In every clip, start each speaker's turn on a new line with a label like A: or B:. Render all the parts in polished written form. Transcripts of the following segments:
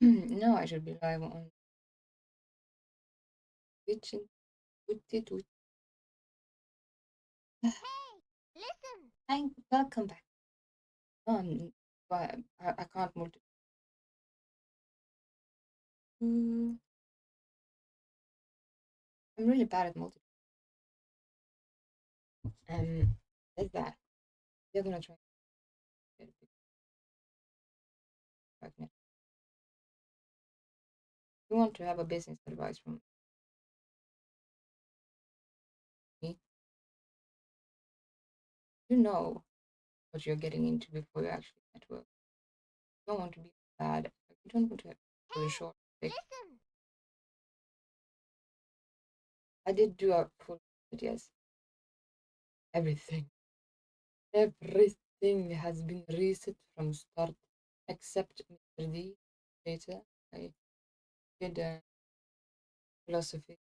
A: No, I should be live on Twitch and Twitch.
B: Listen.
A: Thank welcome back. But I can't multi. Mm, I'm really bad at multi. Is that you're gonna try to get a big magnet. You want to have a business advice from me? You know what you're getting into before you actually network. You don't want to be bad. You don't want to have for the short. Like,
B: Listen.
A: I did do a full, but yes, everything, everything has been reset from start except Mr. D. Later, I did philosophy.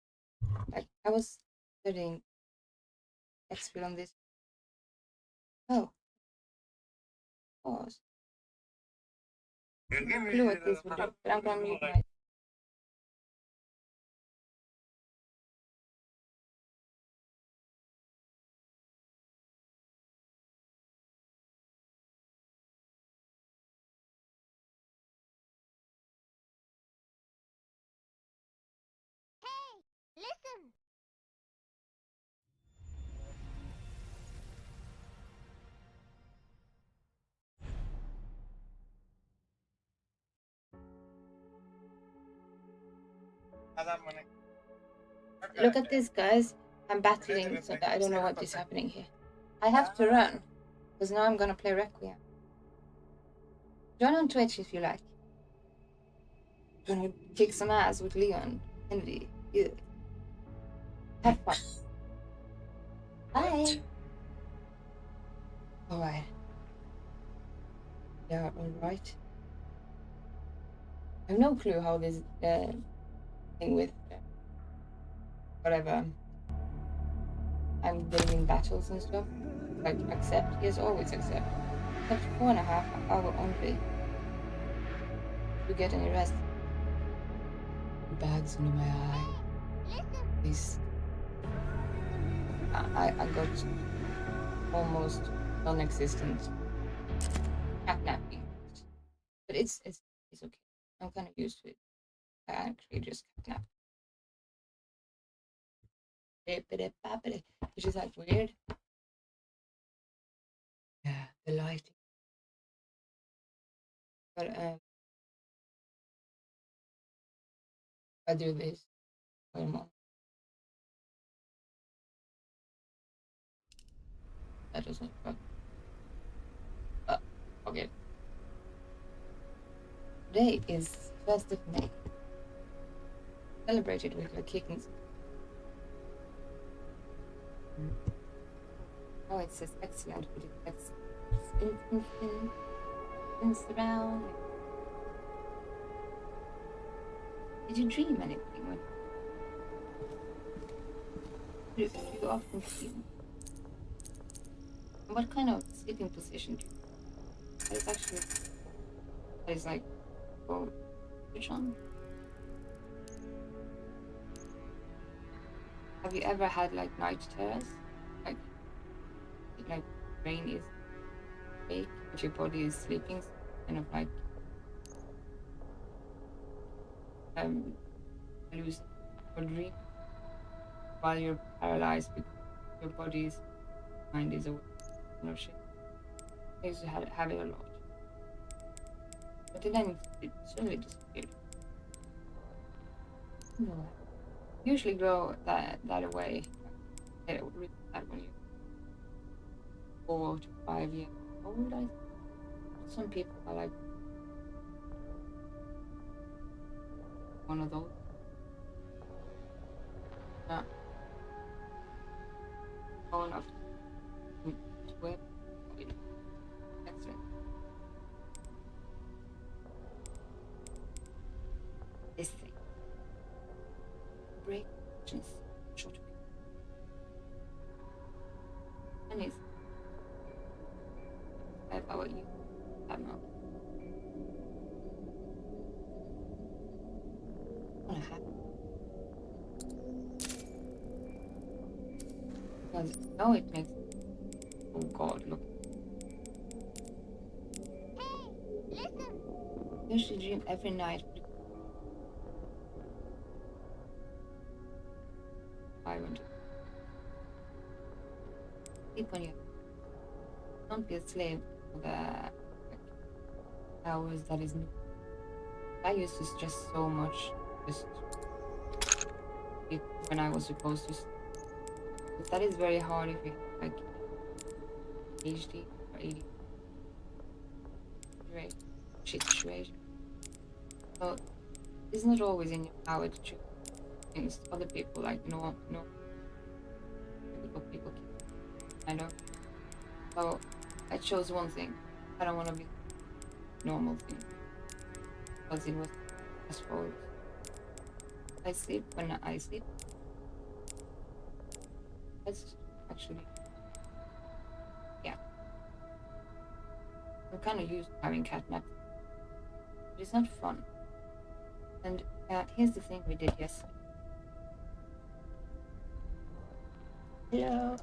A: Like I was studying XP on this. Oh, pause. No clue what this would do, but I'm gonna mute my.
B: Hey, listen.
A: Look at this, guys. I'm battling, so I don't know what is happening here. I have to run because now I'm gonna play Requiem. Join on Twitch if you like. Gonna kick some ass with Leon Kennedy. Yeah. Have fun. Bye. All right. Yeah, all right. I have no clue how this thing with whatever I'm getting in battles and stuff. Like accept, yes, always accept. Except 4.5 hour only. You get any rest? Bags under my eye.
B: Listen.
A: This I got almost non-existent catnapping, but it's okay. I'm kind of used to it. I actually just catnap, which is like weird. Yeah, the lighting. But I do this. Wait a moment. That doesn't work. Uh, okay. Today is 1st of May. Celebrated with the kittens. Oh, it says excellent, but it gets spins around. Did you dream anything? When do you often dream? And what kind of sleeping position do you? That is actually that is like for which one? Have you ever had like night terrors? Like like brain is awake, but your body is sleeping, kind of like losing or dream while you're paralyzed because your body's mind is awake. No shit. I used to have it a lot. But then it suddenly disappeared. No. Usually grow that away. Get rid of that when you're 4 to 5 years old, I think. Some people are like one of those. Not grown enough to wear. Excellent. This thing. Break just short. And it's about you. I don't know. Because now it makes, oh god, look.
B: Hey, listen.
A: I used to dream every night. I want to sleep on you. Don't be a slave to the hours that is new. I used to stress so much just when I was supposed to sleep. But that is very hard if you have like ADHD or situation. So it's not always in your power to choose things other people like no typical people kind of. So I chose one thing. I don't want to be normal thing because it was stressful. I sleep when I sleep. That's actually, yeah. I'm kind of used to having cat naps, but it's not fun. And here's the thing we did yesterday. Hello,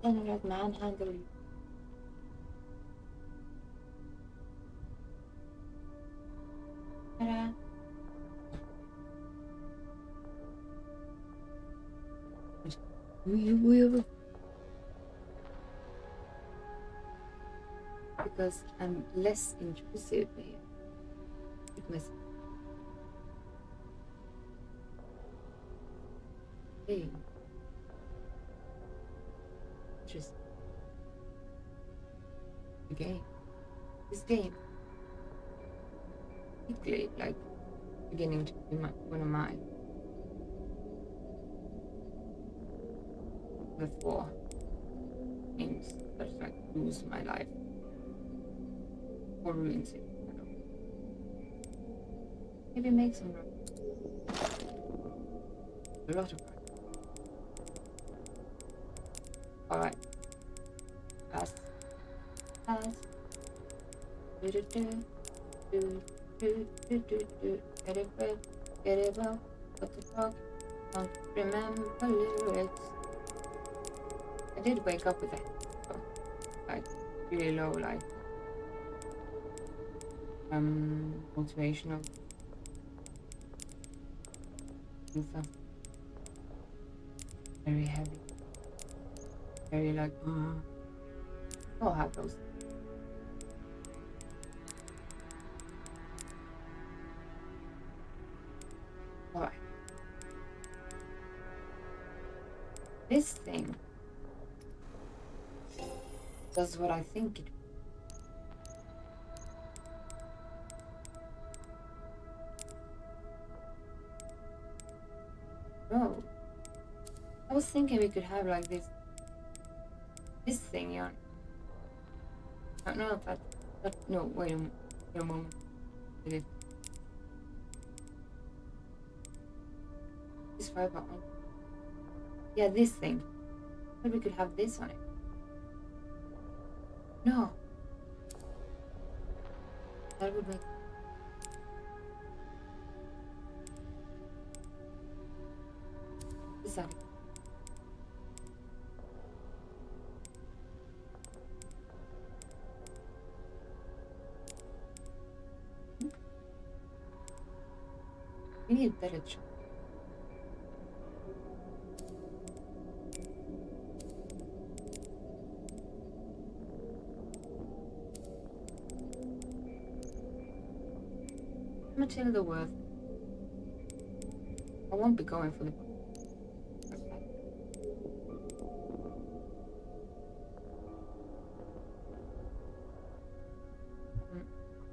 A: can that manhandle you? Ta-da. Because I'm less intrusive here with myself. Hey, interesting. The game. This game. Quickly, like beginning to be one of my the four games that like lose my life or ruins it. I don't know. Maybe make some a lot of progress. All right, pass, pass. Do do do do do do do do. Get it well, get it well. What the fuck? Don't remember lyrics. I did wake up with that, like really low, like motivational and stuff. Very heavy, very like. I'll have those. All right. This thing does what I think it. Oh, I was thinking we could have like this thing on. No, that no. Wait a moment. Did it? This fire button. Yeah, this thing. Maybe we could have this on it. No, that would make. Is that? We need better choice. Matilda Worth. I won't be going for the.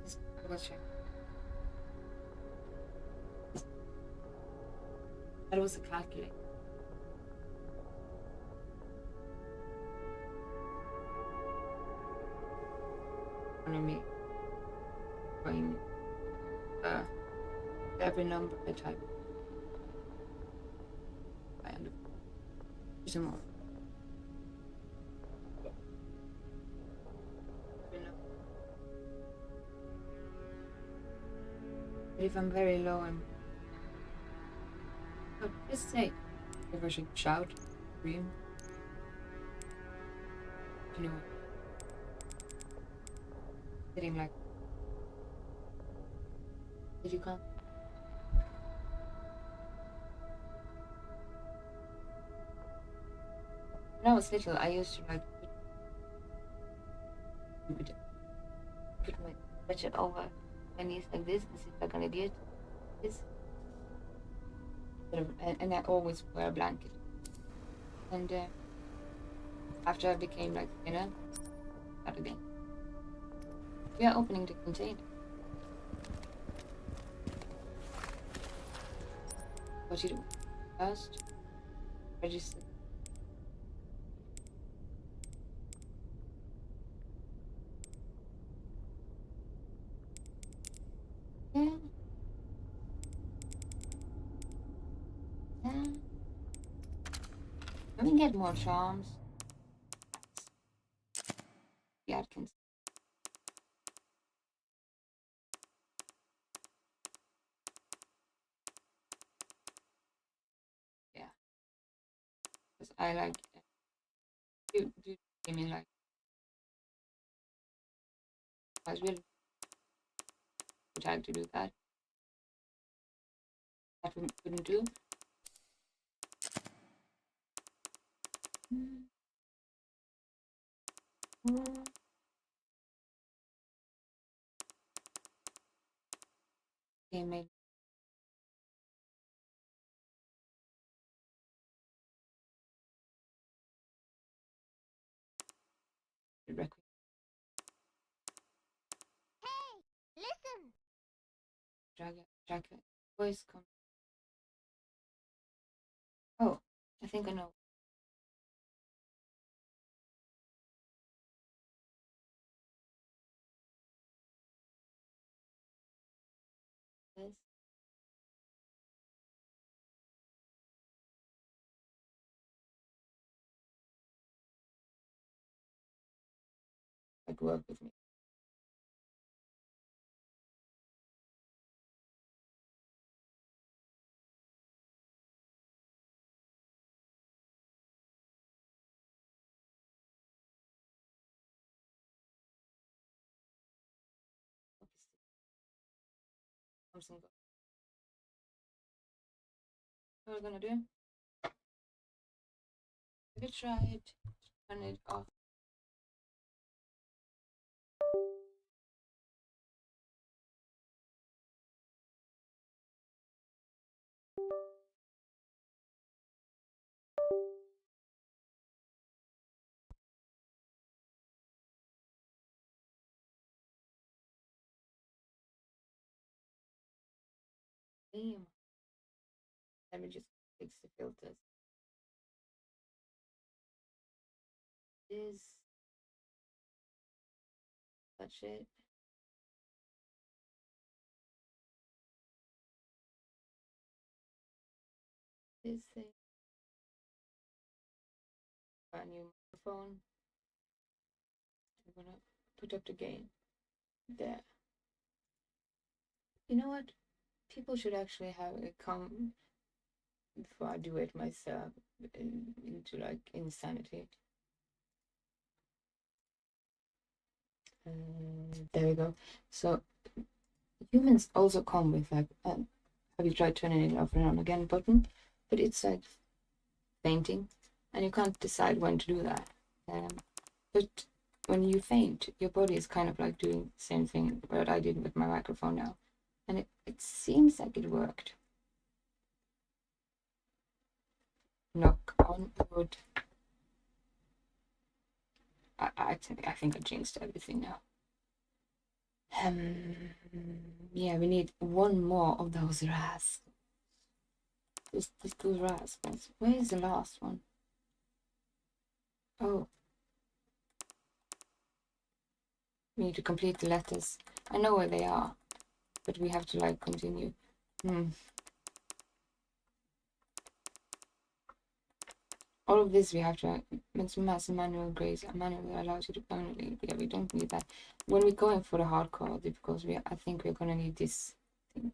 A: Just double check. That was a calculator. On me going every number I type. I end up some more. But if I'm very low, just say if I should shout, scream. you know, sitting like that you can't. When I was little, I used to like put my sweatshirt over my knees like this and sit like an idiot. This, and I always wear a blanket. And after I became like thinner, that again. We are opening the container. What you do first? Register. Yeah. Yeah. Let me get more charms. The Atkins. Yeah. Because I like do I mean like I was really trying to do that. That we couldn't do. Okay, maybe Racoon
B: Hey, listen.
A: jacket. Voice come. Oh, I think I know this. Like work with me. Something. What we're gonna do? Maybe try it. Turn it off. Damn. Let me just fix the filters. This. Touch it. This thing. A new microphone. I'm gonna put up the gain. There. You know what? People should actually have it come before I do it myself into like insanity. There we go. So humans also come with like, have you tried turning it off and on again button? But it's like fainting, and you can't decide when to do that. But when you faint, your body is kind of like doing the same thing that I did with my microphone now, and it seems like it worked. Knock on wood. I think I jinxed everything now. Yeah, we need one more of those rascals. Those rascals. Where is the last one? Oh. We need to complete the letters. I know where they are, but we have to like continue. All of this we have to mass manual grades. A manual that allows you to permanently. Yeah, we don't need that. When we're going for the hardcore, because I think we're gonna need this thing.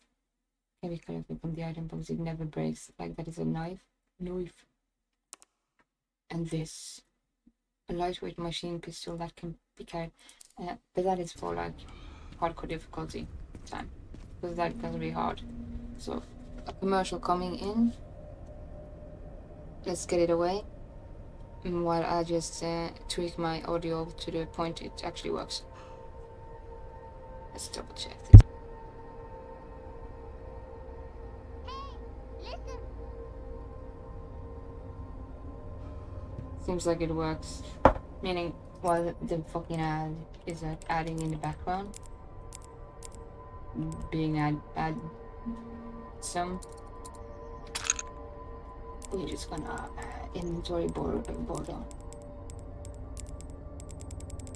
A: Can we collect it from the item box? It never breaks. Like that is a knife. And this. a lightweight machine pistol that can be carried, but that is for like hardcore difficulty time, because that can be hard. So a commercial coming in. Let's get it away. While I just tweak my audio to the point it actually works. Let's double check this.
B: Hey, listen.
A: Seems like it works. Meaning, while the fucking ad is like adding in the background, being add some. We're just gonna inventory boredom.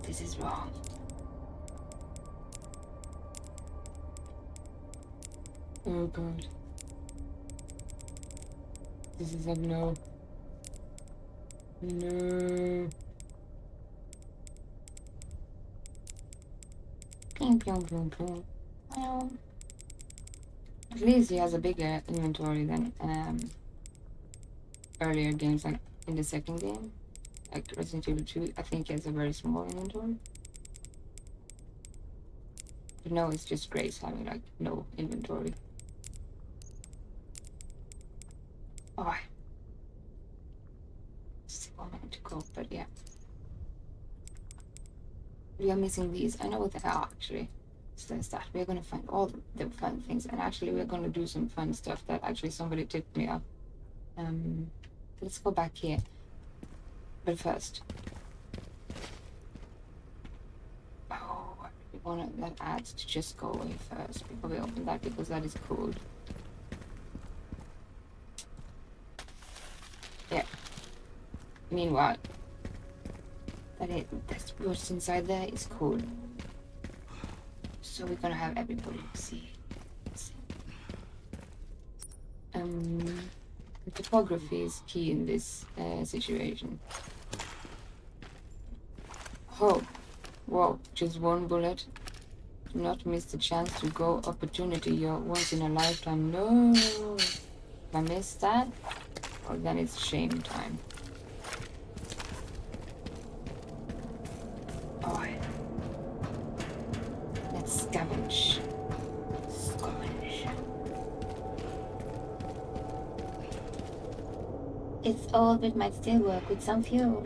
A: This is wrong. Oh god. This is like no. No. Ping, ping, ping, ping. Well, at least he has a bigger inventory than earlier games, like in the second game, like Resident Evil 2. I think he has a very small inventory. But no, it's just Grace having like no inventory. Oh, still a minute to go, but yeah. We are missing these. I know what they are actually. So that's that. We're gonna find all the fun things, and actually we're gonna do some fun stuff that actually somebody tipped me up. Let's go back here. But first, we want that ads to just go away first before we open that, because that is cool. Yeah. Meanwhile, that's what's inside there is cool. So we're gonna have everybody see. Topography is key in this situation. Oh, whoa! Just one bullet. Do not miss the chance to go. Opportunity, your once in a lifetime. No, if I miss that, well, then it's shame time. Alright. Let's scavenge. It's old but might still work with some fuel.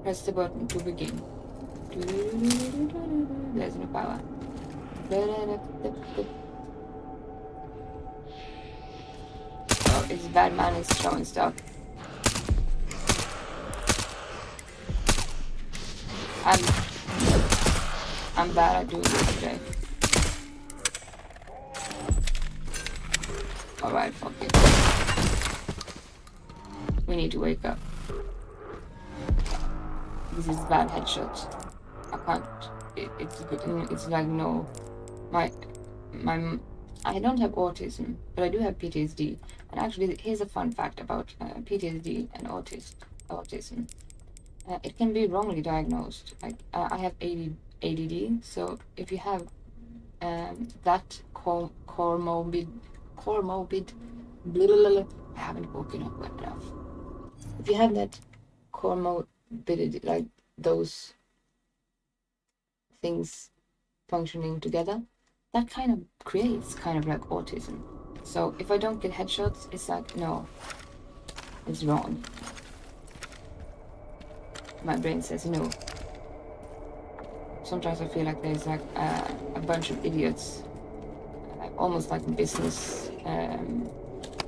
A: Press the button to begin. There's no power. Oh, it's bad man is showing stuff. I'm bad at doing this today. Alright, fuck it. We need to wake up. This is bad headshots. I can't. It's good. It's like no. I don't have autism, but I do have PTSD. And actually, here's a fun fact about PTSD and autism. It can be wrongly diagnosed. Like I have ADD, so if you have that comorbid, blah, blah, blah, I haven't woken up well enough. If you have that comorbidity, like those things functioning together, that kind of creates kind of like autism. So if I don't get headshots, it's like, no, it's wrong. My brain says no. Sometimes I feel like there's like a bunch of idiots, almost like a business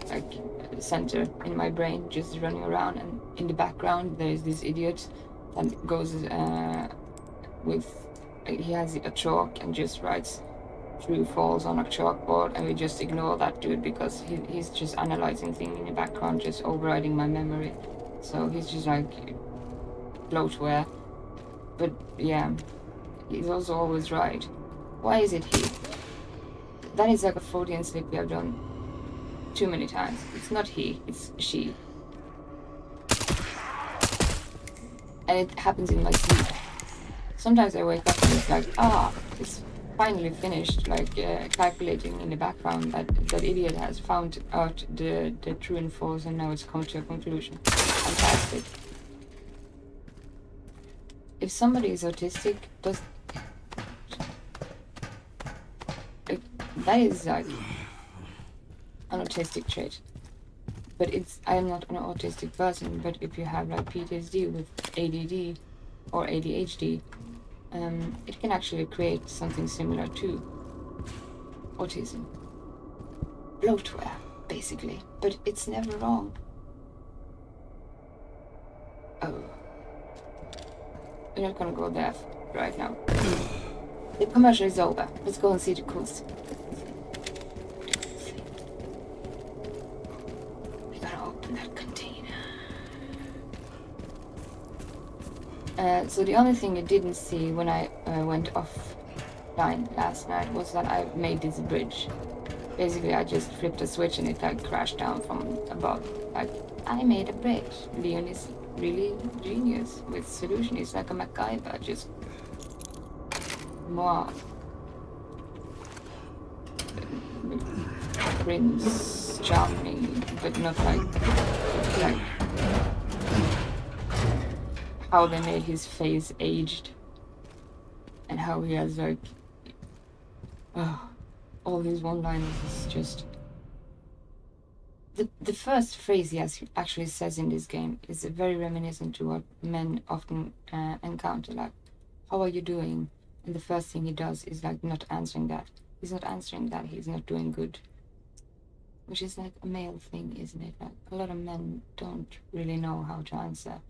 A: like center in my brain, just running around, and in the background there's this idiot that goes with he has a chalk and just writes true false on a chalkboard, and we just ignore that dude because he's just analyzing things in the background, just overriding my memory. So he's just like bloatware. But yeah, he's also always right. Why is it he? That is like a Freudian slip we have done too many times. It's not he, it's she. And it happens in my sleep. Sometimes I wake up and it's like, it's finally finished like calculating in the background that that idiot has found out the true and false, and now it's come to a conclusion. Fantastic. If somebody is autistic, does that is like an autistic trait. But I am not an autistic person. But if you have like PTSD with ADD or ADHD, it can actually create something similar to autism. Bloatware, basically. But it's never wrong. Oh. We're not gonna go there right now. The commercial is over. Let's go and see the coast. We gotta open that container. So the only thing you didn't see when I went offline last night was that I made this bridge. Basically, I just flipped a switch and it like crashed down from above. Like, I made a bridge. Leon is really genius with solution. He's like a MacGyver, just more Prince Charming, but not like how they made his face aged and how he has like all these one-liners is just the first phrase he actually says in this game is very reminiscent to what men often encounter, like, how are you doing? And the first thing he does is like not answering that. He's not answering that, he's not doing good. Which is like a male thing, isn't it? Like a lot of men don't really know how to answer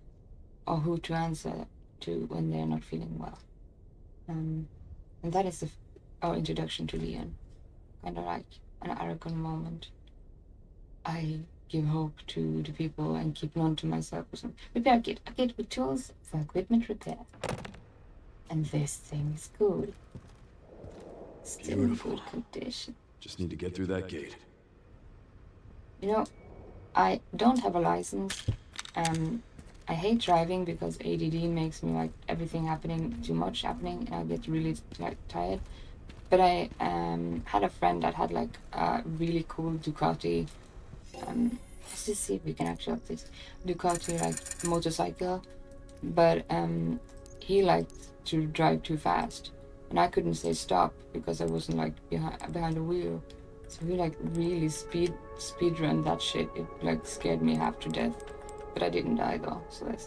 A: or who to answer to when they're not feeling well. And that is our introduction to Leon. Kind of like an arrogant moment. I give hope to the people and keep none to myself. Repair kit. A kit with tools for equipment repair. And this thing is good. Still
C: Beautiful.
A: in good condition.
C: Just need to get through that gate.
A: You know, I don't have a license. I hate driving because ADD makes me like everything happening, too much happening, and I get really like tired. But I had a friend that had like a really cool Ducati. Let's just see if we can actually have this Ducati like motorcycle. But he liked to drive too fast, and I couldn't say stop because I wasn't like behind the wheel. So he like really speed run that shit. It like scared me half to death. But I didn't die though, so that's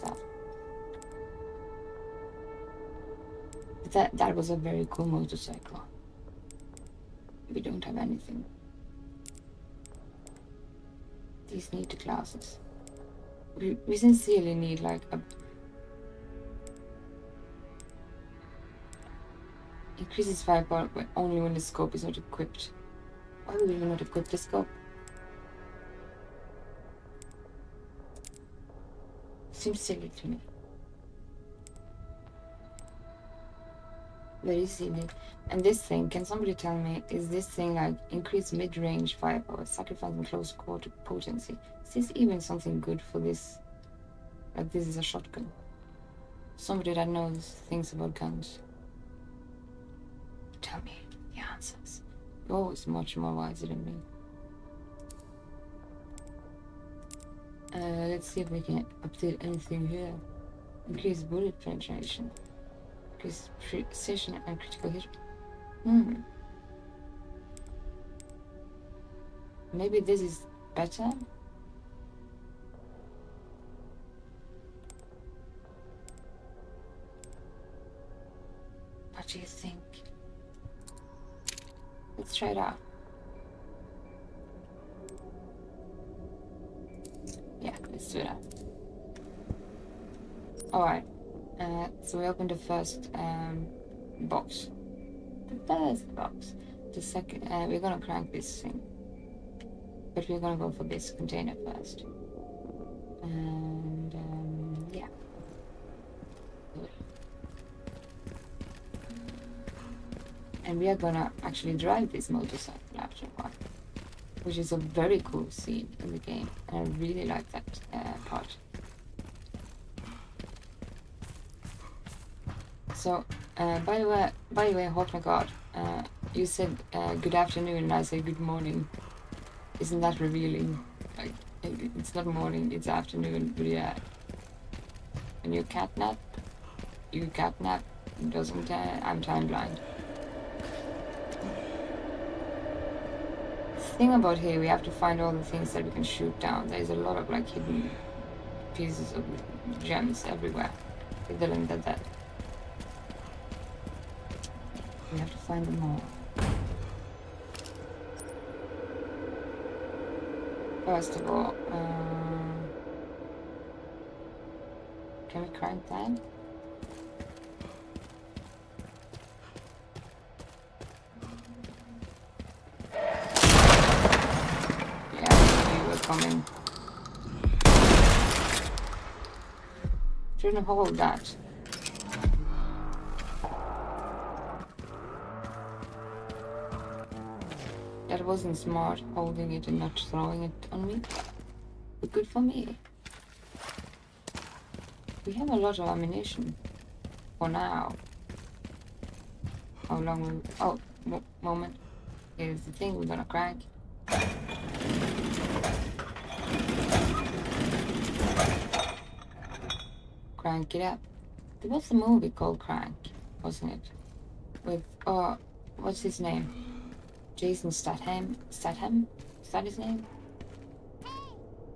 A: that. That was a very cool motorcycle. We don't have anything. These need the classes. We sincerely need like a increases firepower but only when the scope is not equipped. Why would we not equip the scope? Seems silly to me. Very silly. And this thing, can somebody tell me, is this thing like increased mid-range firepower, sacrificing close quarter potency? Is this even something good for this? Like this is a shotgun. Somebody that knows things about guns. Tell me the answers. You're always much more wiser than me. Let's see if we can update anything here. Increase bullet penetration. Increase precision and critical hit. Maybe this is better? What do you think? Let's try it out. Yeah, let's do that. Alright. So we opened the first box. The first box. The second, we're gonna crank this thing. But we're gonna go for this container first. And, yeah. Good. And we are gonna actually drive this motorcycle after a while. Which is a very cool scene in the game. And I really like that part. So, By the way, oh my god, you said good afternoon and I said good morning. Isn't that revealing? Like, it's not morning, it's afternoon, but yeah. And you catnap, doesn't, I'm time blind. Thing about here, we have to find all the things that we can shoot down. There's a lot of like hidden pieces of gems everywhere. That. We have to find them all. First of all, can we crank that? Yeah, we were coming. Shouldn't hold that. That wasn't smart, holding it and not throwing it on me. But good for me. We have a lot of ammunition. For now. How long will... Oh, moment. Here's the thing we're gonna crank. Crank it up. There was a movie called Crank, wasn't it? With, what's his name? Jason Statham? Is that his name?
B: Hey,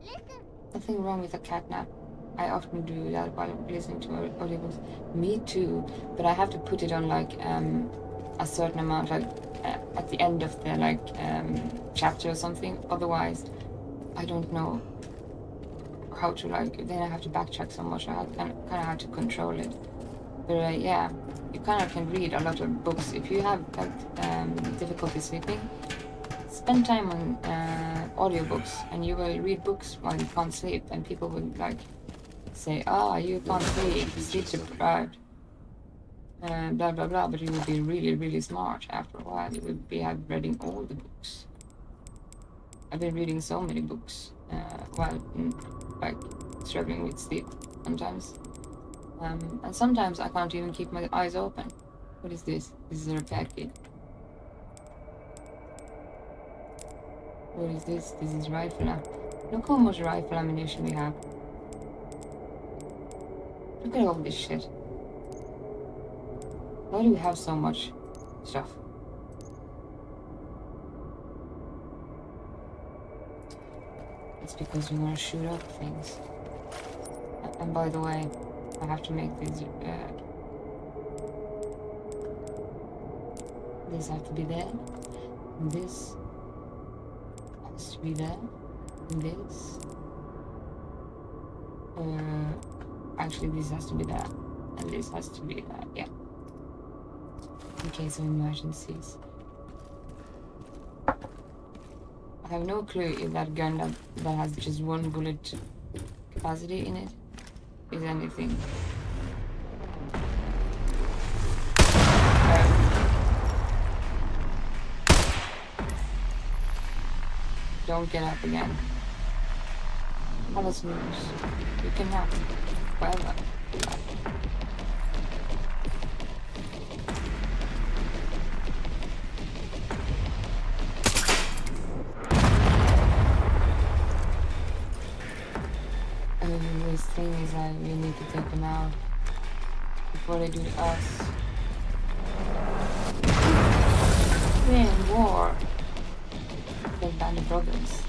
B: listen.
A: Nothing wrong with a catnap. I often do that while listening to audiobooks. Me too, but I have to put it on like a certain amount, like at the end of the like chapter or something. Otherwise, I don't know how to like. Then I have to backtrack so much. I kind of have to control it. But yeah, you kind of can read a lot of books if you have like difficulty sleeping. Spend time on audiobooks, and you will read books while you can't sleep, and people will like say, you can't sleep deprived, blah blah blah, but you will be really, really smart after a while. You will be reading all the books. I've been reading so many books while like struggling with sleep sometimes. And sometimes I can't even keep my eyes open. What is this? This is a repair kit. What is this? This is rifle. Look how much rifle ammunition we have. Look at all this shit. Why do we have so much stuff? It's because we want to shoot up things. And by the way, I have to make these. This have to be there. And this has to be there. And this. Actually, this has to be there. And this has to be there. Yeah. In case of emergencies. I have no clue if that gun that has just one bullet capacity in it is anything. Don't get up again. Have a snooze. You can nap. Forever. This thing is that we need to take them out before they do to us. We're in war. They're band of brothers.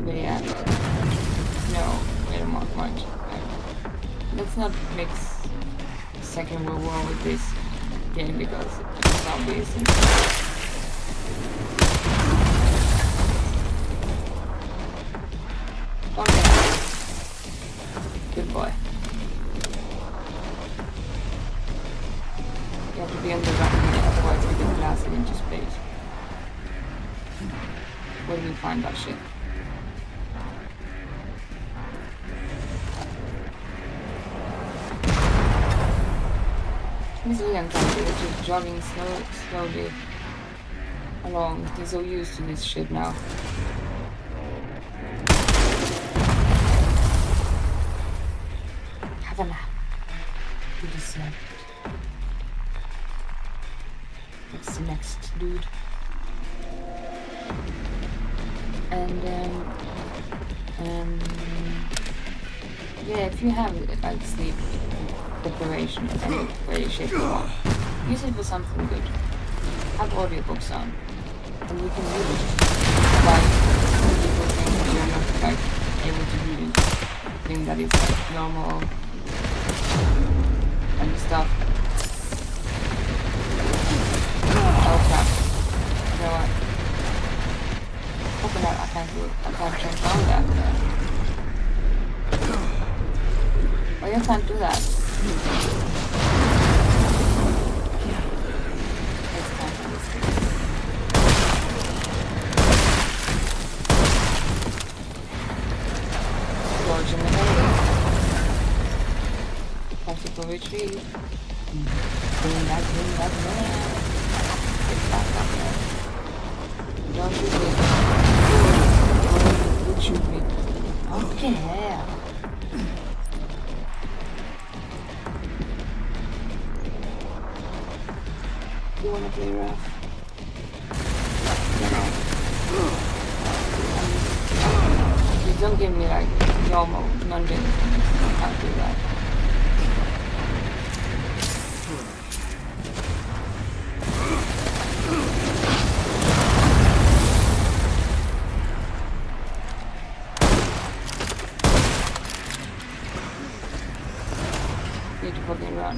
A: But yeah. No, we don't want much. Let's not mix Second World War with this game because it's zombies and good boy. You have to be on the run, otherwise we get blasted into space. Where do we find that shit? He's a young country that's just jogging slowly along. He's so used to this shit now. Have a nap. You deserve it. What's the next dude? And yeah, if you have like sleep deprivation in any way, shape, or form, use it for something good. Have audiobooks on, and you can read it. Like people think you're not like able to do thing that is like normal and stuff. Oh crap! You know what? Open that. I can't jump down that. Oh, you can't do that. It's time for this thing. George in the hay. Tactical retreat. Bring that man. Get back up there. Don't shoot me. Don't shoot me. Okay. You wanna play rough? You don't give me like normal, mundane things. I can't do that. Need to fucking run.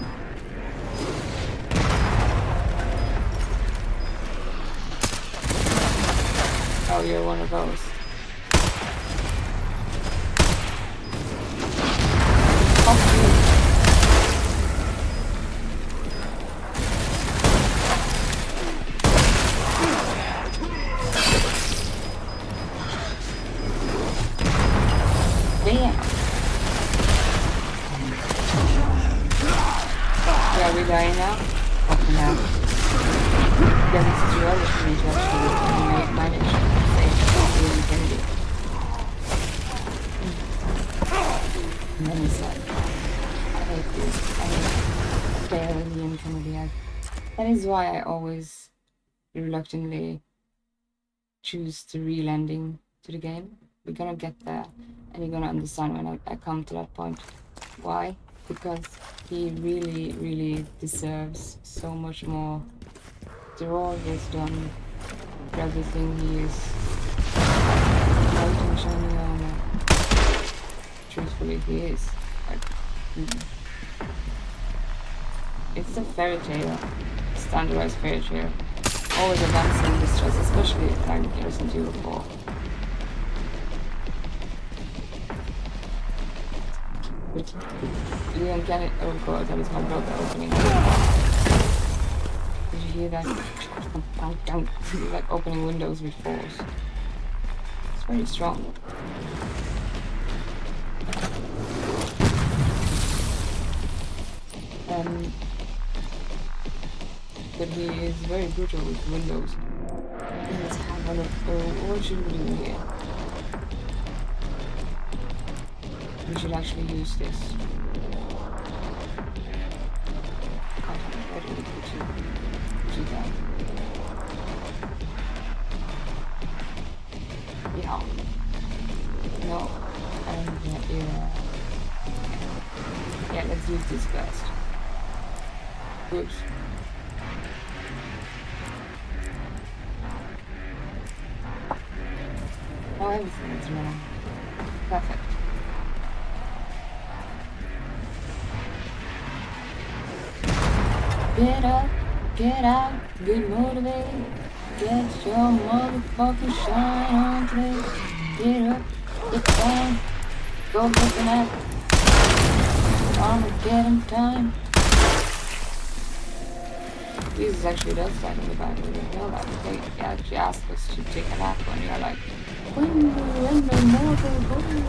A: Oh, you're one of those. Fuck you. Damn. Are we dying now? Fucking hell. Yeah, this is too early for me to actually manage to save the Kennedy. And then he's like, I hate this. I hate barely in Kennedy. That is why I always reluctantly choose the real ending to the game. We're gonna get there, and you're gonna understand when I come to that point. Why? Because he really, really deserves so much more. After all he has done, for everything he is fighting shining armor. Truthfully, he is. Like, it's a fairy tale, standardized fairy tale. Always advancing distress, especially like Resident Evil 4. Leon Kennedy, oh god, that is my brother opening. Did you hear that? Like opening windows with force. It's very strong. But he is very brutal with windows. Let's have a look. What should we do here? We should actually use this. God, I'm ready to do that. Yeah. No. And yeah, let's use this first. Oops. Oh, everything is wrong. Perfect. Get up, get out, get motivated. Get your motherfucking shine on today. Get up, get down, go get the nap. Armageddon time. Jesus actually does that in the Bible. You know that. They actually ask us to take a nap when you're like, when you end the mortal body.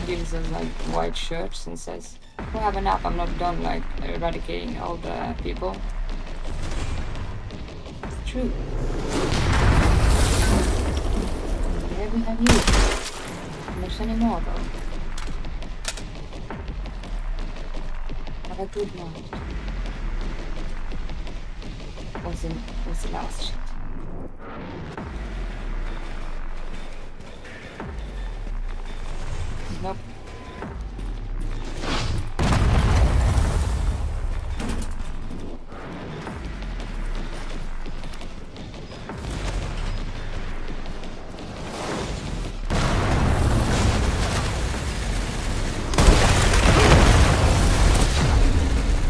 A: Gives us like white shirts and says, go have a nap, I'm not done like eradicating all the people. It's true. Here we have you. Not anymore though. A good night. Was the last shit. Nope.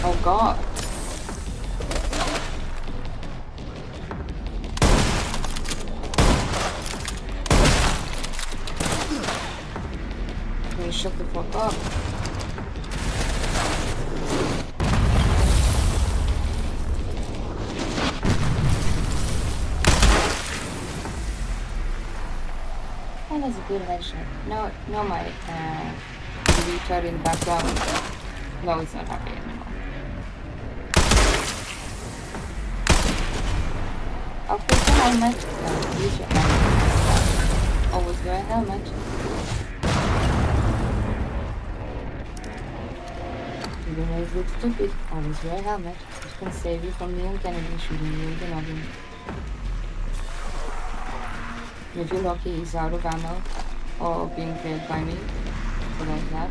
A: Oh god. Can you shut the fuck up? That was a good adventure. No, my retard in the background. No, it's not happy anymore. I'll put the helmet. No, use your helmet. Always wear a helmet. Even when it looks stupid, always wear a helmet. It can save you from Leon Kennedy shooting you in the noggin. If you're lucky, he's out of ammo or being killed by me. So like that.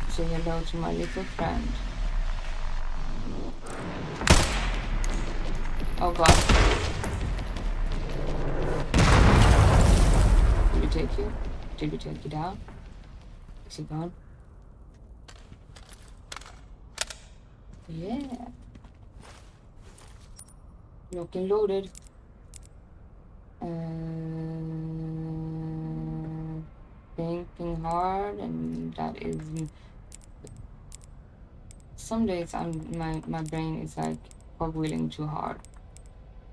A: Say hello to my little friend. Oh god. Did we take you? Did we take you down? Is he gone? Yeah. Looking loaded. Thinking hard, and that is. Some days my brain is like cogwheeling too hard.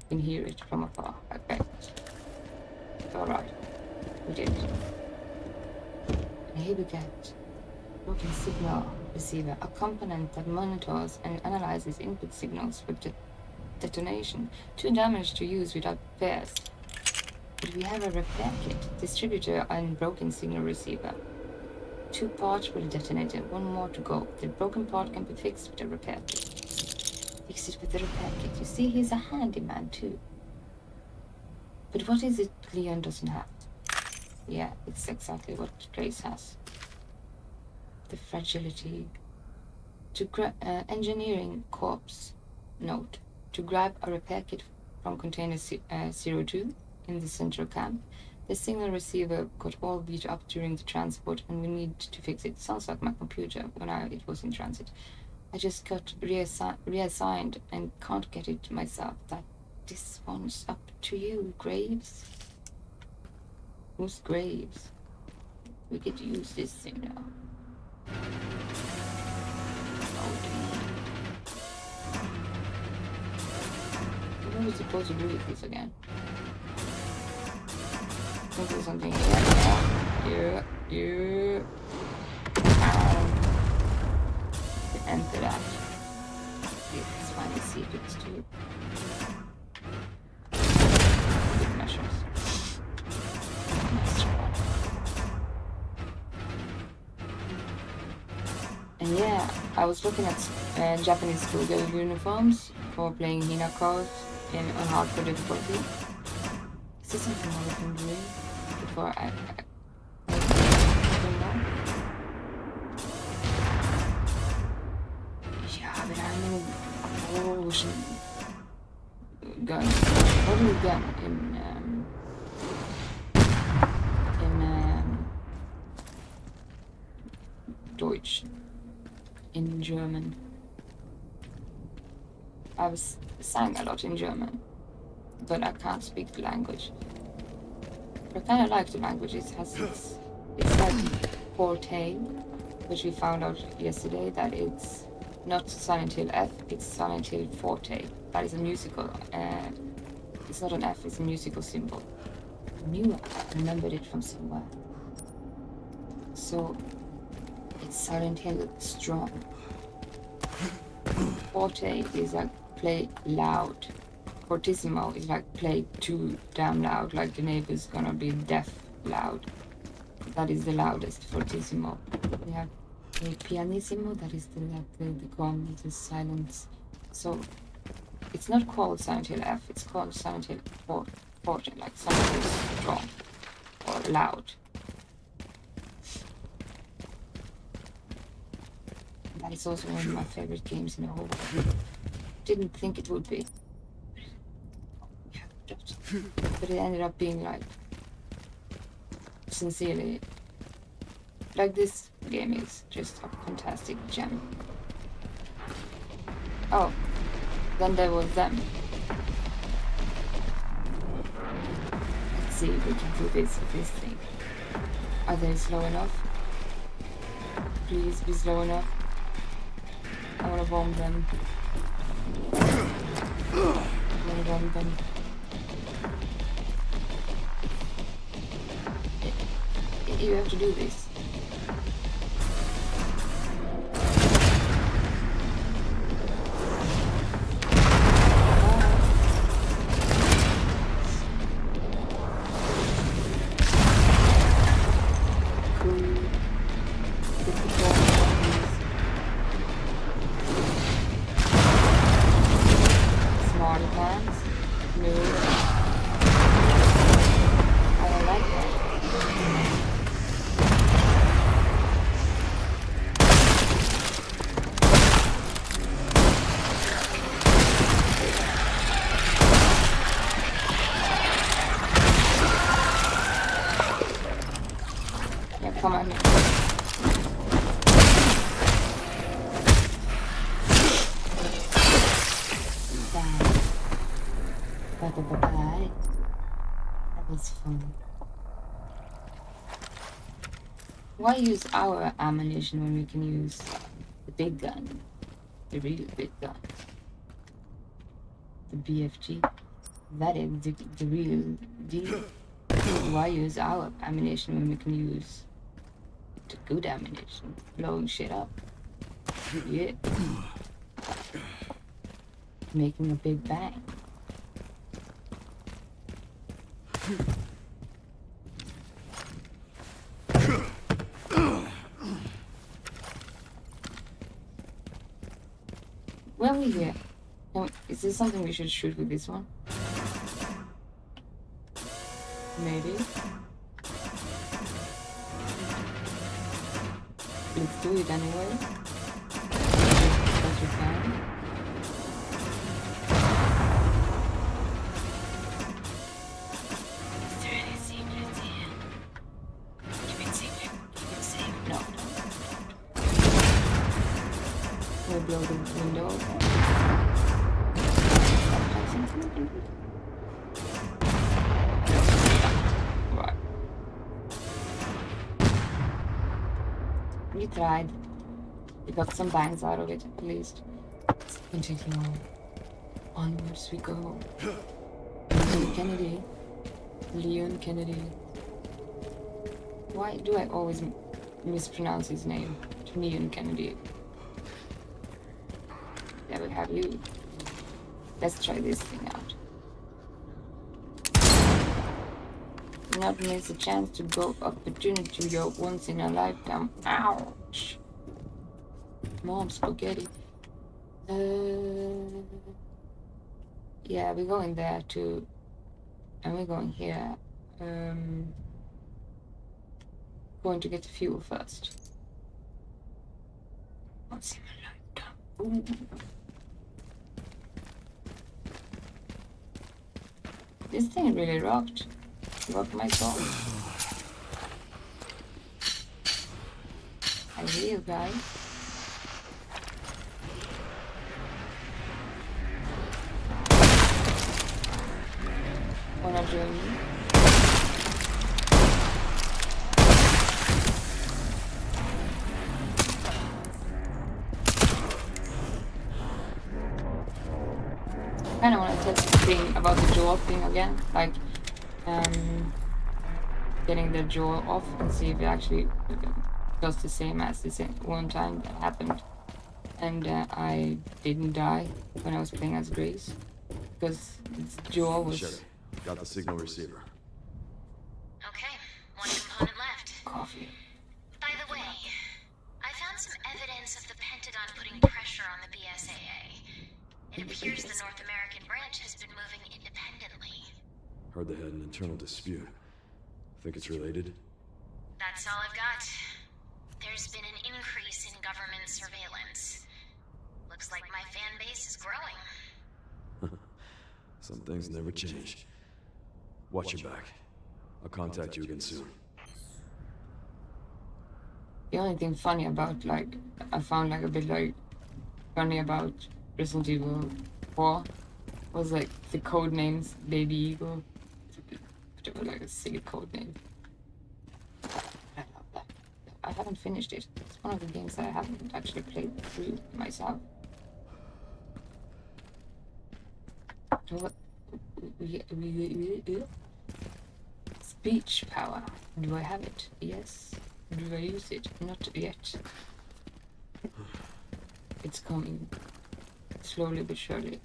A: You can hear it from afar. Okay. It's alright. We did it. And here we get broken signal receiver, a component that monitors and analyzes input signals for detonation. Too damaged to use without repairs. But we have a repair kit, distributor and broken signal receiver. 2 parts will detonate and 1 more to go. The broken part can be fixed with a repair kit. Fix it with the repair kit. You see, he's a handyman too. But what is it Leon doesn't have? Yeah, it's exactly what Grace has. The fragility. Engineering corpse note. To grab a repair kit from container 02 in the central camp. The signal receiver got all beat up during the transport and we need to fix it. Sounds like my computer when it was in transit. I just got reassigned and can't get it myself. This one's up to you, Graves. Who's Graves? We could use this thing now. What are we supposed to do with this again? There's something here. You enter that. Let's find the secrets too. Good measures. And yeah, I was looking at Japanese schoolgirl uniforms for playing Hina cards on hardcore difficulty. Is this something I can do before I don't know? Yeah, but I know a Russian gun. What is gun in Deutsch, in German. I sang a lot in German, but I can't speak the language. I kind of like the language. It has it's like forte, which we found out yesterday that it's not Silent Hill F, it's Silent Hill Forte. That is a musical. It's not an F, it's a musical symbol. I knew I remembered it from somewhere. So It's Silent Hill strong. Forte is like play loud. Fortissimo is like play too damn loud, like the neighbor's gonna be deaf loud. That is the loudest, fortissimo. We have a pianissimo, that is the gong, the silence. So it's not called Silent Hill F, it's called Silent Hill Forte, like something strong or loud. That is also one of my favorite games in the whole world. Didn't think it would be. But it ended up being like, sincerely, like this game is just a fantastic gem. Oh, then there was them. Let's see if we can do this thing. Are they slow enough? Please be slow enough. I wanna bomb them. I wanna bomb them. You have to do this. Smart plans. No. I don't like that. Yeah, come on here. Bye. That was fun. Why use our ammunition when we can use the big gun? The real big gun. The BFG. That is the real deal. Why use our ammunition when we can use the good ammunition? Blowing shit up. Yeah. Making a big bang. Where are we here? Is there something we should shoot with this one? Maybe. Let's do it anyway. That's your plan. Is there any secrets here? Keep it secret. Keep it safe. No. We'll blow the window open. Right. We tried. We got some bangs out of it, at least. Let's continue on. Onwards we go. Leon Kennedy. Why do I always mispronounce his name? Leon Kennedy. There we have you. Let's try this thing out. Not miss a chance to go opportunity your once in a lifetime. Ouch. Mom spaghetti. Yeah, we're going there too. And we're going here. Going to get the fuel first. Once in a lifetime. Ooh. This thing really rocked my soul. I hear you guys. Wanna join me? I kinda wanna test the thing about the jaw thing again, like getting the jaw off and see if it actually just the same as this one time that happened, and I didn't die when I was playing as Grace because its jaw was
C: Sherry, got the signal receiver.
D: Okay, one component left.
A: coffee.
D: By the way, I found some evidence of the Pentagon putting pressure on the BSAA. It appears the North American branch has been moving independently.
C: Heard they had an internal dispute. Think it's related?
D: That's all I've got. There's been an increase in government surveillance. Looks like my fan base is growing.
C: Some things never change. Watch your back. I'll contact you again soon.
A: The only thing funny about, like, I found, like, a bit, like, funny about Resident Evil 4 was, like, the code names, Baby Eagle. It's a bit of, like, a silly code name. I love that. I haven't finished it. It's one of the games that I haven't actually played through myself. What? Speech power. Do I have it? Yes. Do I use it? Not yet. It's coming. Slowly but surely.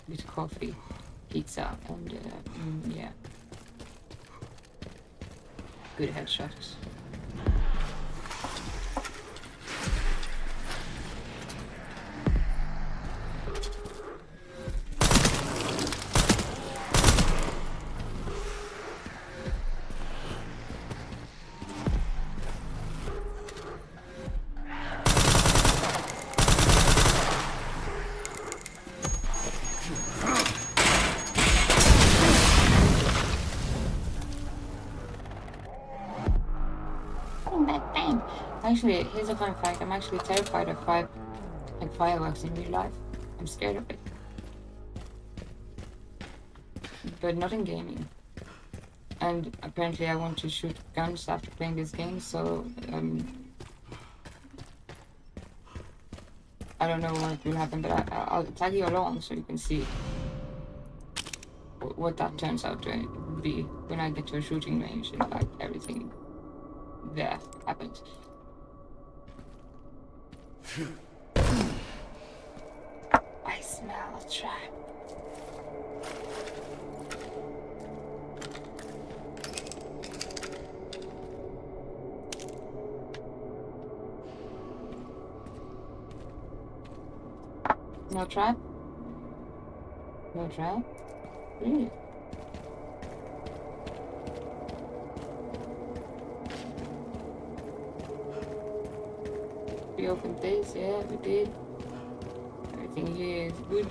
A: With coffee, pizza, and yeah. Good headshots. Bang. Actually, here's a fun fact. I'm actually terrified of fireworks in real life. I'm scared of it. But not in gaming. And apparently I want to shoot guns after playing this game, so I don't know what will happen, but I'll tag you along so you can see what that turns out to be when I get to a shooting range and like everything there happens. I smell a trap. No trap? No trap? Really? We opened this, yeah, we did. Everything here is good.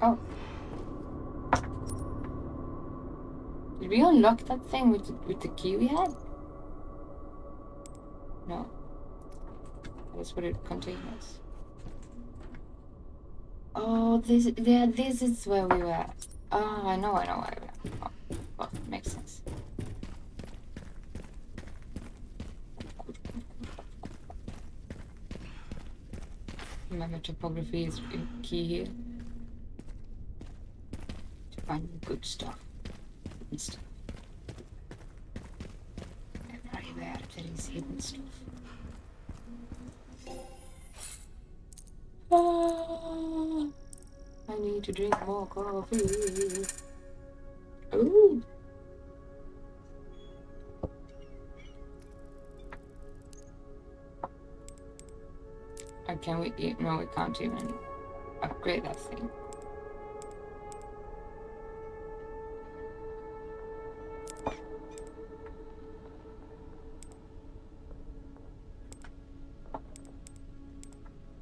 A: Oh. Did we unlock that thing with the key we had? No. That's what it contains. Oh, this is where we were. Oh, I know where we were. Oh, well, makes sense. Remember, topography is key here. To find good stuff. Hidden stuff. Everywhere there is hidden stuff. Oh, I need to drink more coffee. Ooh. Can we eat? No, we can't even upgrade that thing.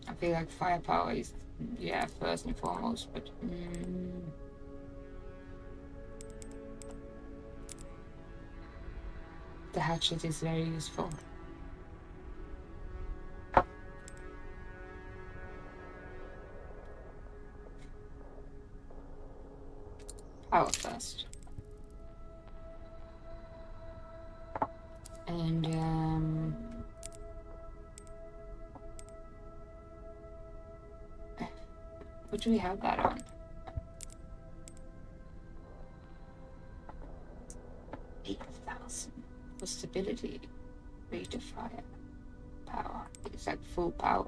A: I feel like firepower is, yeah, first and foremost, but the hatchet is very useful. Power first. And what do we have that on? possibility. Rate of fire power. It's like full power.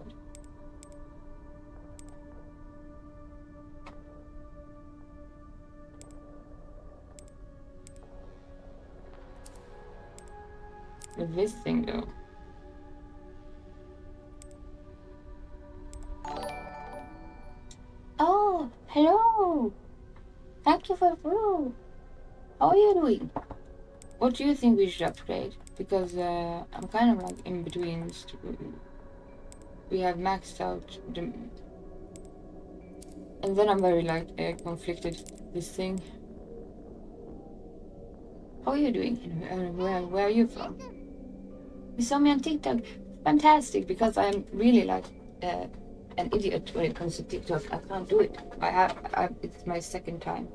A: With this thing though. Oh, hello! Thank you for the brew. How are you doing? What do you think we should upgrade? Because I'm kind of like in between. We have maxed out the, and then I'm very like conflicted. This thing. How are you doing? And where are you from? You saw me on TikTok. Fantastic, because I'm really like an idiot when it comes to TikTok. I can't do it. It's my second time.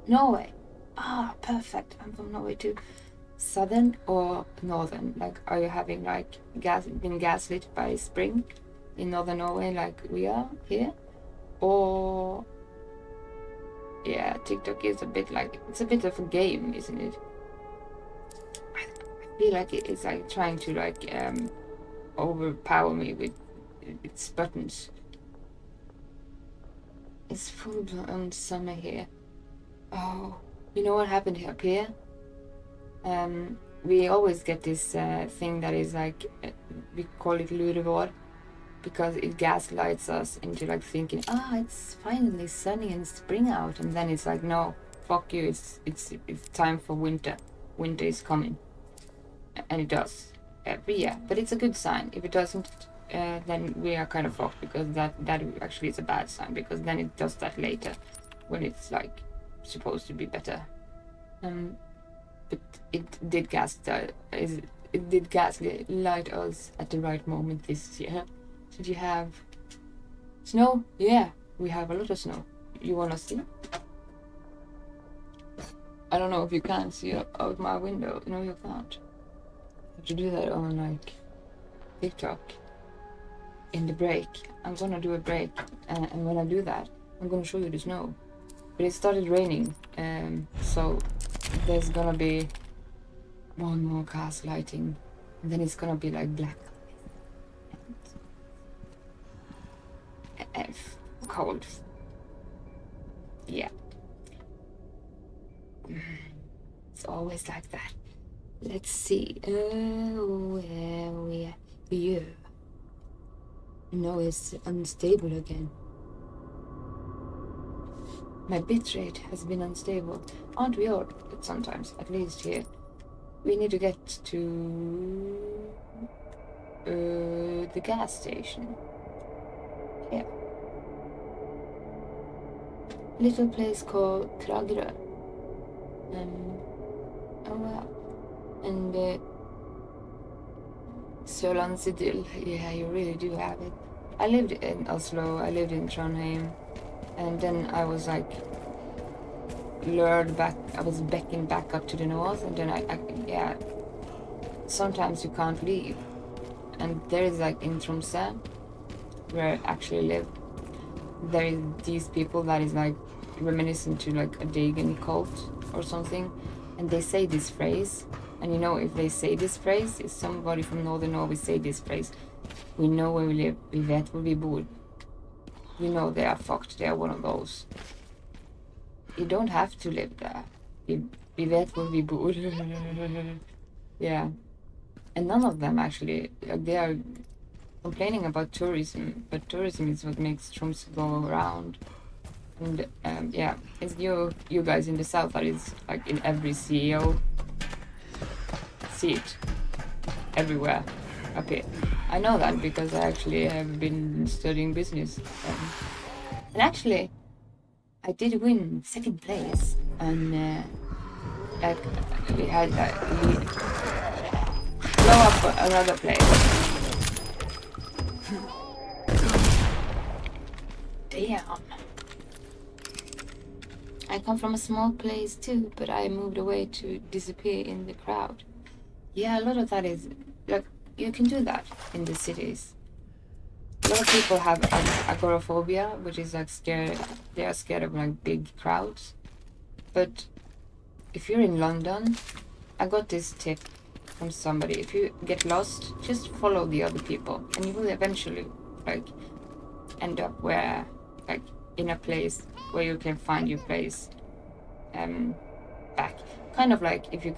A: Norway. Ah, perfect. I'm from Norway too. Southern or northern? Like, are you having like been gaslit by spring in northern Norway like we are here? Or yeah, TikTok is a bit like, it's a bit of a game, isn't it? I feel like it's like trying to like overpower me with its buttons. It's full blown summer here. Oh, you know what happened up here? We always get this thing that is like, we call it lurevår, because it gaslights us into like thinking, it's finally sunny and spring out, and then it's like, no, fuck you, it's time for winter. Winter is coming, and it does every year. But it's a good sign. If it doesn't, then we are kind of fucked, because that actually is a bad sign, because then it does that later when it's like supposed to be better. But it did gaslight us at the right moment this year. Did you have snow? Yeah, we have a lot of snow. You wanna see? I don't know if you can see out my window. No, you can't. You have to do that on like TikTok in the break. I'm gonna do a break, and when I do that, I'm gonna show you the snow. But it started raining, so there's gonna be one more gaslighting, and then it's gonna be like black and cold. Yeah, it's always like that. Let's see. Where we are here. No, it's unstable again. My bitrate has been unstable. Aren't we all? But sometimes, at least here. We need to get to the gas station. Yeah. Little place called Kragerø. Oh wow. And Sørlandsidyll. Yeah, you really do have it. I lived in Oslo, I lived in Trondheim, and then I was like lured back, I was beckoned back up to the north, and then yeah, sometimes you can't leave. And there is like in Tromsø, where I actually live, there is these people that is like reminiscent to like a Dagon cult or something, and they say this phrase, and you know, if they say this phrase, if somebody from northern Norway say this phrase, we know where we live, vi vet hvor vi bor. We know they are fucked, they are one of those. You don't have to live there. Vi vet hvor vi bor. Yeah. And none of them actually, like, they are complaining about tourism, but tourism is what makes Tromsø go around. And yeah, it's you guys in the south that is like in every CEO seat everywhere up here. I know that because I actually have been studying business, and actually I did win second place, and like we had we blow up another place. Damn. I come from a small place too, but I moved away to disappear in the crowd. Yeah, a lot of that is like, you can do that in the cities. A lot of people have agoraphobia, which is like scared. They are scared of like big crowds. But if you're in London, I got this tip from somebody. If you get lost, just follow the other people, and you will eventually like end up where like in a place where you can find your place back. Kind of like if you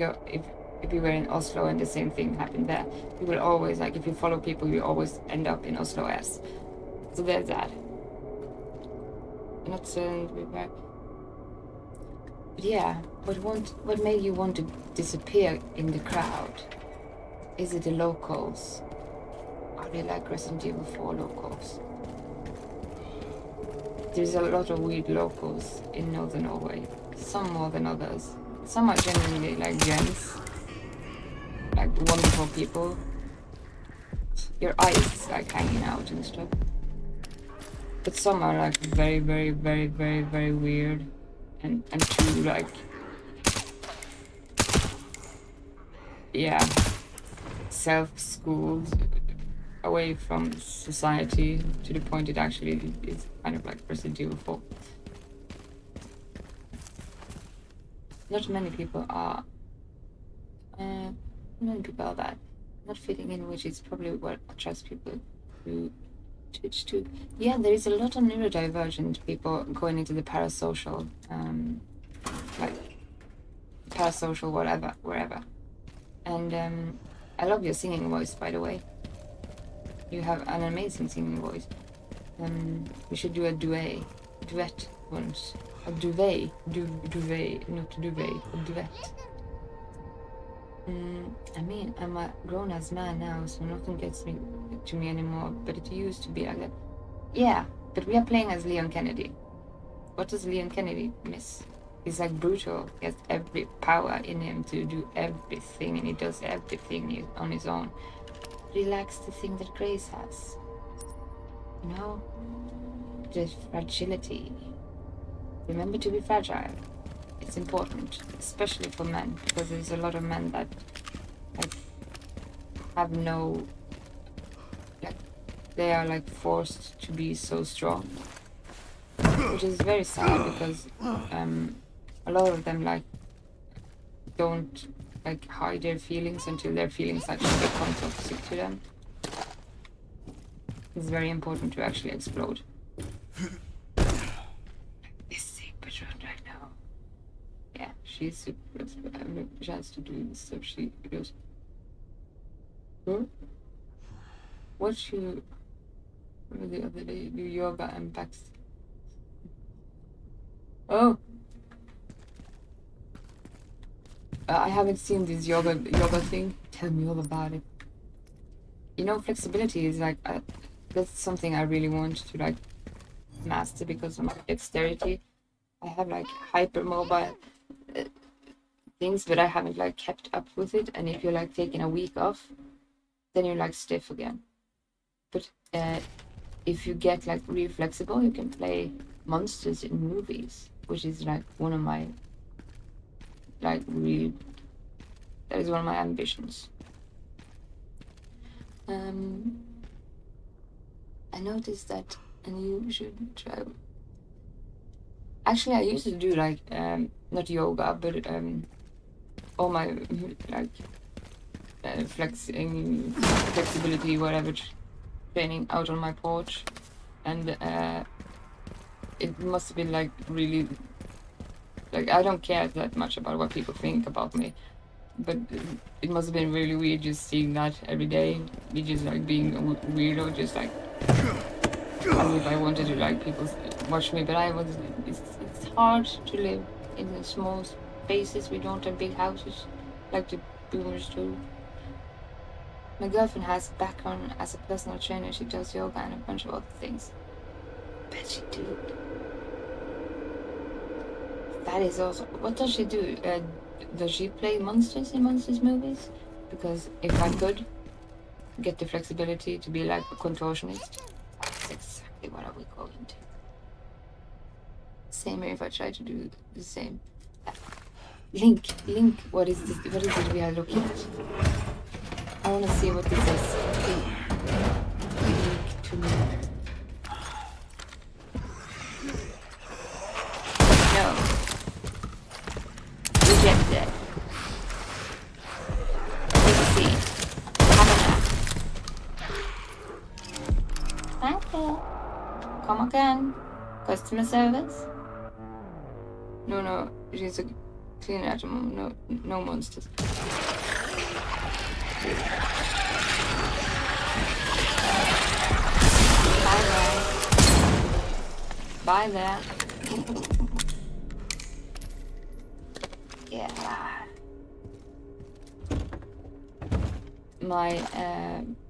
A: were in Oslo and the same thing happened there, you will always like if you follow people, you always end up in Oslo S. So there's that. Not saying to be bad. But yeah, what made you want to disappear in the crowd? Is it the locals? Are they like Resident Evil 4 locals? There's a lot of weird locals in northern Norway. Some more than others. Some are genuinely like gems. Like wonderful people. Your eyes like hanging out and stuff. But some are like very, very, very, very, very weird. And too like... Yeah. Self-schooled. Away from society to the point it actually is kind of like Resident Evil 4. Not many people are that. Not fitting in, which is probably what attracts people to Twitch too. Yeah, there is a lot of neurodivergent people going into the parasocial, like parasocial wherever. And I love your singing voice, by the way. You have an amazing singing voice. We should do a duet once. A duvet, not duvet, a duet. I mean, I'm a grown-ass man now, so nothing gets to me anymore, but it used to be like that. Yeah, but we are playing as Leon Kennedy. What does Leon Kennedy miss? He's like brutal. He has every power in him to do everything, and he does everything on his own. He lacks the thing that Grace has. You know? The fragility. Remember to be fragile. It's important, especially for men, because there's a lot of men that like have no, like they are like forced to be so strong, which is very sad because a lot of them like don't like hide their feelings until their feelings actually become toxic to them. It's very important to actually explode. This thing patrol right now. Yeah, she's super. I have a chance to do this stuff. She goes, huh? What you the other day do yoga and backs. Oh. I haven't seen this yoga thing. Tell me all about it. You know, flexibility is like that's something I really want to like master because of my dexterity. I have like hypermobile things, but I haven't like kept up with it. And if you're like taking a week off, then you're like stiff again. But if you get like really flexible, you can play monsters in movies, which is like one of my that is one of my ambitions. I noticed that, and you should try. Actually, I used to do like not yoga, but all my like flexibility, whatever training out on my porch, and it must have been like really. Like, I don't care that much about what people think about me, but it must have been really weird just seeing that every day. Me just like being a weirdo, just like as if I wanted to like people watch me. But it's hard to live in the small spaces. We don't have big houses like the boomers do. My girlfriend has a background as a personal trainer. She does yoga and a bunch of other things. Bet she do. That is also... What does she do? Does she play monsters in monsters movies? Because if I could get the flexibility to be like a contortionist, that's exactly what I would go into. Same here if I try to do the same. Link, what is this? What is it we are looking at? I want to see what this is. Link to me. No. Rejected. This is Come again. Customer service? No, she's a cleaner at the moment. No monsters. Bye there. Yeah. My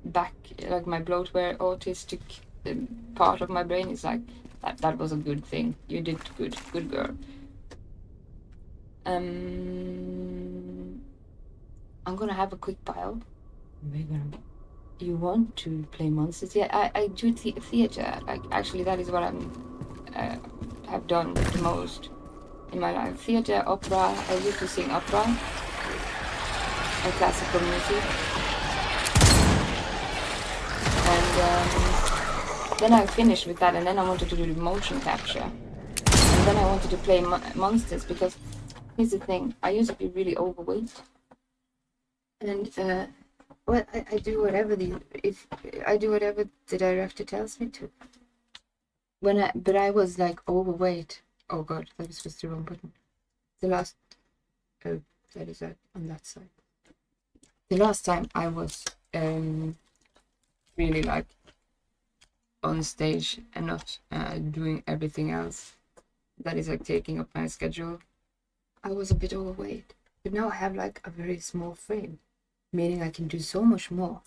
A: back, like my bloatware autistic part of my brain is like, that was a good thing. You did good girl. I'm gonna have a quick pile. You want to play monsters? Yeah, I do theater. Like, actually, that is what I'm have done the most in my life. Theater, opera. I used to sing opera and classical music. And then I finished with that, and then I wanted to do motion capture. And then I wanted to play monsters, because here's the thing: I used to be really overweight, and well, I do whatever the director tells me to. But I was like overweight. Oh God, that was the wrong button. The last, that is that on that side. The last time I was really like on stage and not doing everything else that is like taking up my schedule, I was a bit overweight. But now I have like a very small frame, meaning I can do so much more.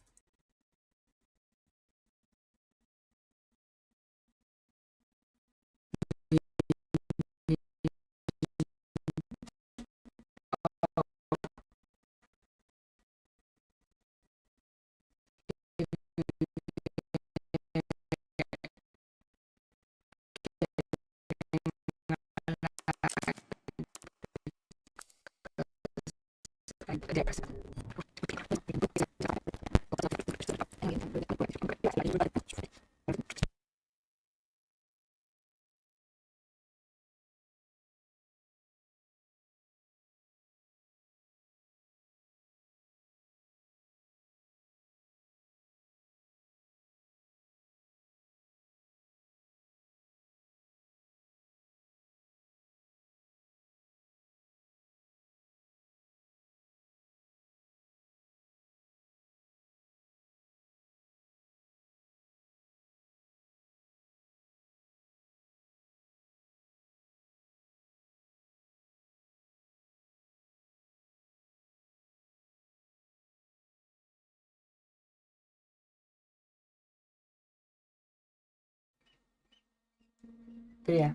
A: But yeah,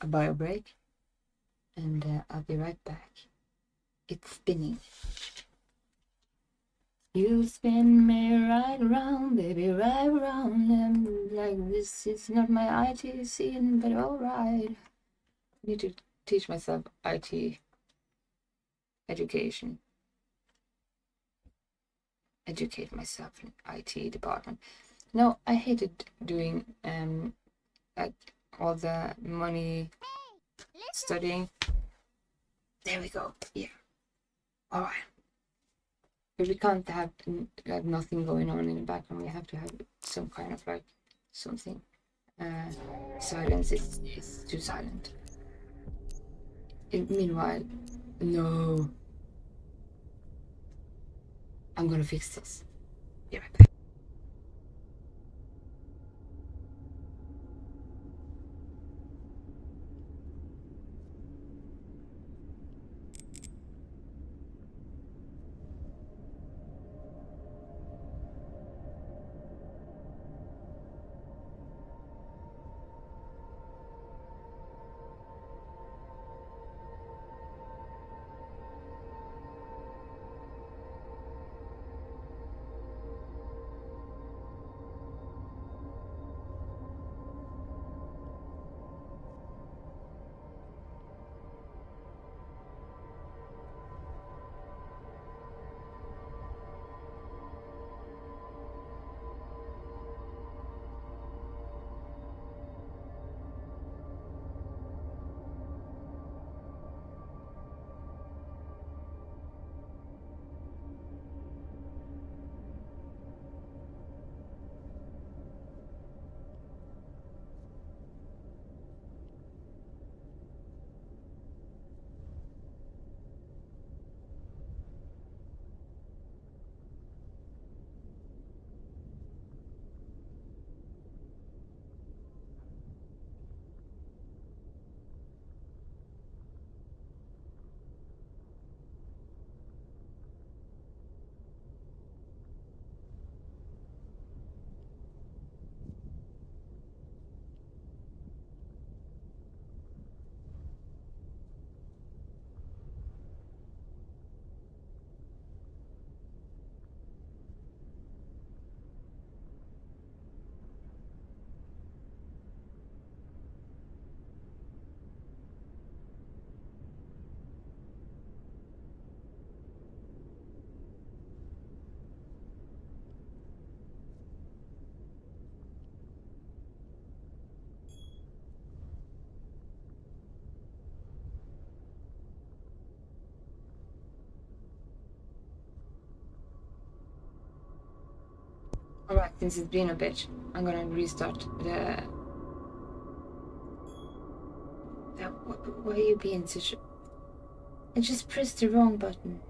A: a bio break, and I'll be right back. It's spinning. You spin me right around, baby, right around. And like, this is not my IT scene, but alright. I need to teach myself IT education. Educate myself in IT department. No, I hated doing like all the money studying. There we go. Yeah. Alright. But we can't have like nothing going on in the background. We have to have some kind of like something. Silence is too silent. Meanwhile, no. I'm gonna fix this. Be right back. Alright, since it's been a bit, I'm gonna restart the... Why are you being such... I just pressed the wrong button.